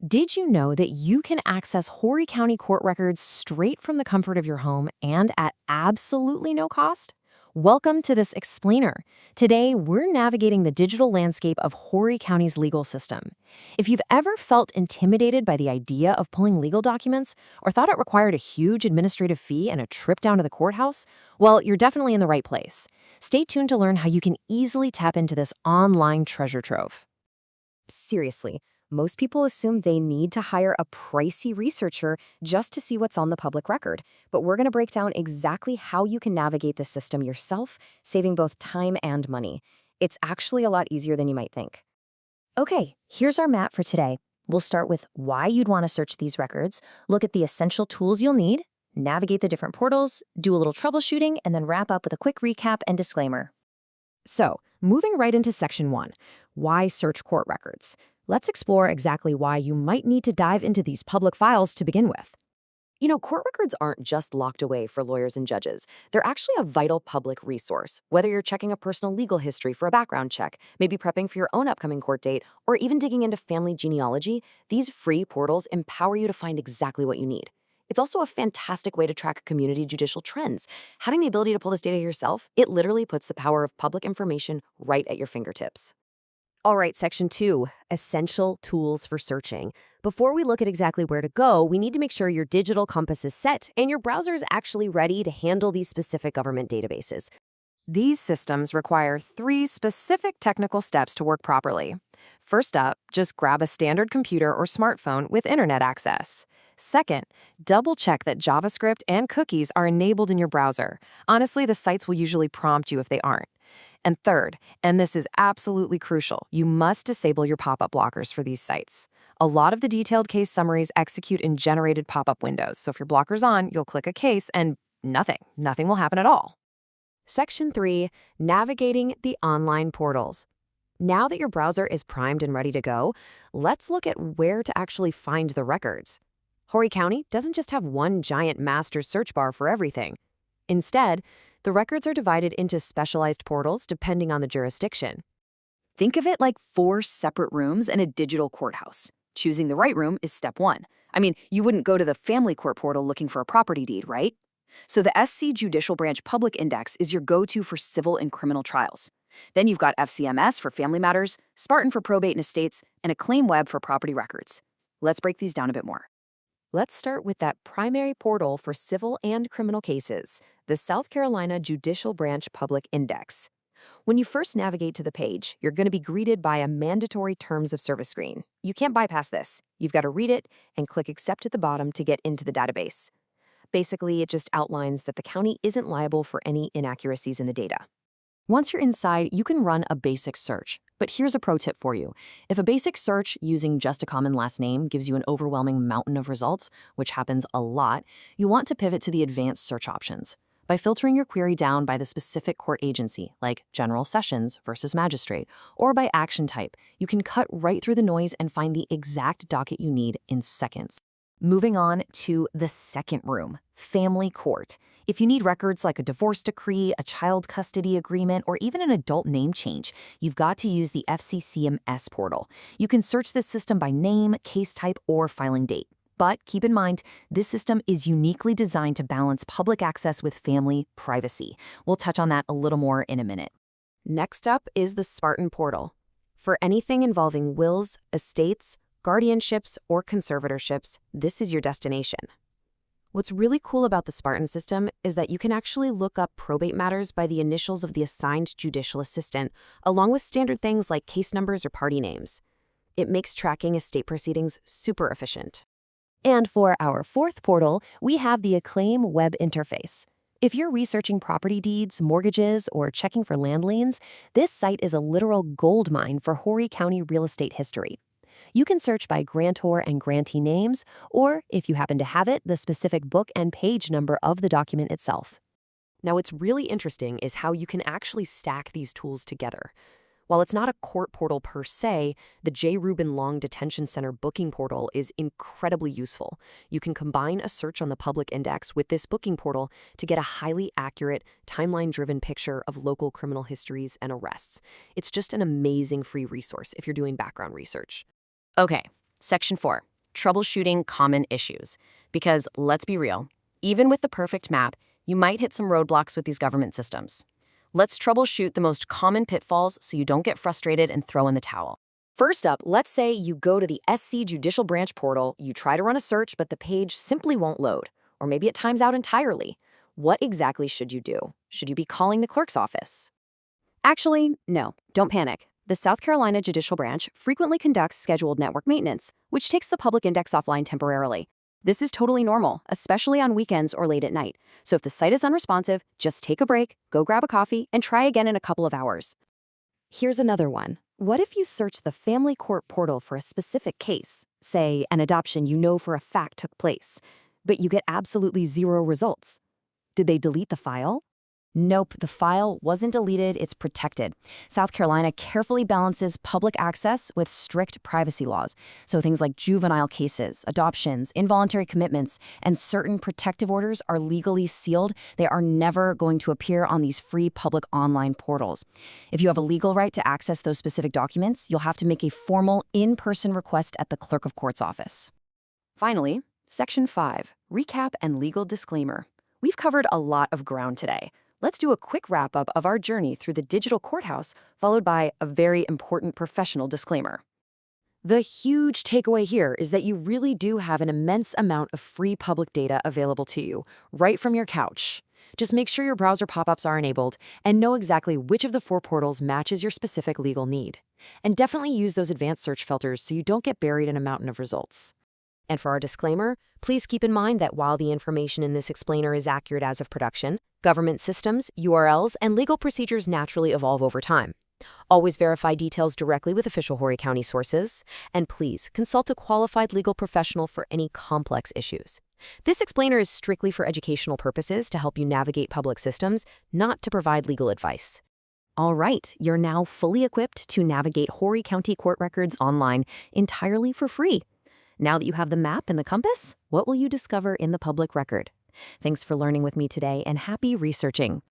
Did you know that you can access Horry County court records straight from the comfort of your home and at absolutely no cost? Welcome to this explainer. Today, we're navigating the digital landscape of Horry County's legal system. If you've ever felt intimidated by the idea of pulling legal documents or thought it required a huge administrative fee and a trip down to the courthouse, well, you're definitely in the right place. Stay tuned to learn how you can easily tap into this online treasure trove. Seriously, most people assume they need to hire a pricey researcher just to see what's on the public record. But we're going to break down exactly how you can navigate the system yourself, saving both time and money. It's actually a lot easier than you might think. Okay, here's our map for today. We'll start with why you'd want to search these records, look at the essential tools you'll need, navigate the different portals, do a little troubleshooting, and then wrap up with a quick recap and disclaimer. So, moving right into Section 1, why search court records? Let's explore exactly why you might need to dive into these public files to begin with. You know, court records aren't just locked away for lawyers and judges. They're actually a vital public resource. Whether you're checking a personal legal history for a background check, maybe prepping for your own upcoming court date, or even digging into family genealogy, these free portals empower you to find exactly what you need. It's also a fantastic way to track community judicial trends. Having the ability to pull this data yourself, it literally puts the power of public information right at your fingertips. All right, Section 2, essential tools for searching. Before we look at exactly where to go, we need to make sure your digital compass is set and your browser is actually ready to handle these specific government databases. These systems require 3 specific technical steps to work properly. First up, just grab a standard computer or smartphone with internet access. Second, double-check that JavaScript and cookies are enabled in your browser. Honestly, the sites will usually prompt you if they aren't. And third, and this is absolutely crucial, you must disable your pop-up blockers for these sites. A lot of the detailed case summaries execute in generated pop-up windows, so if your blocker's on, you'll click a case and nothing will happen at all. Section 3, navigating the online portals. Now that your browser is primed and ready to go, let's look at where to actually find the records. Horry County doesn't just have one giant master search bar for everything. Instead, the records are divided into specialized portals depending on the jurisdiction. Think of it like 4 separate rooms in a digital courthouse. Choosing the right room is step 1. I mean, you wouldn't go to the family court portal looking for a property deed, right? So the SC Judicial Branch Public Index is your go-to for civil and criminal trials. Then you've got FCMS for family matters, Spartan for probate and estates, and Acclaim Web for property records. Let's break these down a bit more. Let's start with that primary portal for civil and criminal cases, the South Carolina Judicial Branch Public Index. When you first navigate to the page, you're going to be greeted by a mandatory Terms of Service screen. You can't bypass this. You've got to read it and click Accept at the bottom to get into the database. Basically, it just outlines that the county isn't liable for any inaccuracies in the data. Once you're inside, you can run a basic search. But here's a pro tip for you. If a basic search using just a common last name gives you an overwhelming mountain of results, which happens a lot, you want to pivot to the advanced search options. By filtering your query down by the specific court agency, like General Sessions versus Magistrate, or by action type, you can cut right through the noise and find the exact docket you need in seconds. Moving on to the second room, family court. If you need records like a divorce decree, a child custody agreement, or even an adult name change, you've got to use the FCCMS portal. You can search this system by name, case type, or filing date. But keep in mind, this system is uniquely designed to balance public access with family privacy. We'll touch on that a little more in a minute. Next up is the Spartan portal. For anything involving wills, estates, guardianships, or conservatorships, this is your destination. What's really cool about the Spartan system is that you can actually look up probate matters by the initials of the assigned judicial assistant, along with standard things like case numbers or party names. It makes tracking estate proceedings super efficient. And for our fourth portal, we have the Acclaim web interface. If you're researching property deeds, mortgages, or checking for land liens, this site is a literal goldmine for Horry County real estate history. You can search by grantor and grantee names, or, if you happen to have it, the specific book and page number of the document itself. Now, what's really interesting is how you can actually stack these tools together. While it's not a court portal per se, the J. Reuben Long Detention Center booking portal is incredibly useful. You can combine a search on the public index with this booking portal to get a highly accurate, timeline-driven picture of local criminal histories and arrests. It's just an amazing free resource if you're doing background research. Okay, Section 4, troubleshooting common issues. Because let's be real, even with the perfect map, you might hit some roadblocks with these government systems. Let's troubleshoot the most common pitfalls so you don't get frustrated and throw in the towel. First up, let's say you go to the SC Judicial Branch portal, you try to run a search, but the page simply won't load. Or maybe it times out entirely. What exactly should you do? Should you be calling the clerk's office? Actually, no, don't panic. The South Carolina Judicial Branch frequently conducts scheduled network maintenance, which takes the public index offline temporarily. This is totally normal, especially on weekends or late at night. So if the site is unresponsive, just take a break, go grab a coffee, and try again in a couple of hours. Here's another one. What if you search the family court portal for a specific case, say an adoption you know for a fact took place, but you get absolutely zero results? Did they delete the file? Nope, the file wasn't deleted, it's protected. South Carolina carefully balances public access with strict privacy laws. So things like juvenile cases, adoptions, involuntary commitments, and certain protective orders are legally sealed. They are never going to appear on these free public online portals. If you have a legal right to access those specific documents, you'll have to make a formal in-person request at the Clerk of Court's office. Finally, Section 5, Recap and Legal Disclaimer. We've covered a lot of ground today. Let's do a quick wrap-up of our journey through the digital courthouse, followed by a very important professional disclaimer. The huge takeaway here is that you really do have an immense amount of free public data available to you, right from your couch. Just make sure your browser pop-ups are enabled and know exactly which of the 4 portals matches your specific legal need. And definitely use those advanced search filters so you don't get buried in a mountain of results. And for our disclaimer, please keep in mind that while the information in this explainer is accurate as of production, government systems, URLs, and legal procedures naturally evolve over time. Always verify details directly with official Horry County sources, and please consult a qualified legal professional for any complex issues. This explainer is strictly for educational purposes to help you navigate public systems, not to provide legal advice. All right, you're now fully equipped to navigate Horry County court records online entirely for free. Now that you have the map and the compass, what will you discover in the public record? Thanks for learning with me today, and happy researching.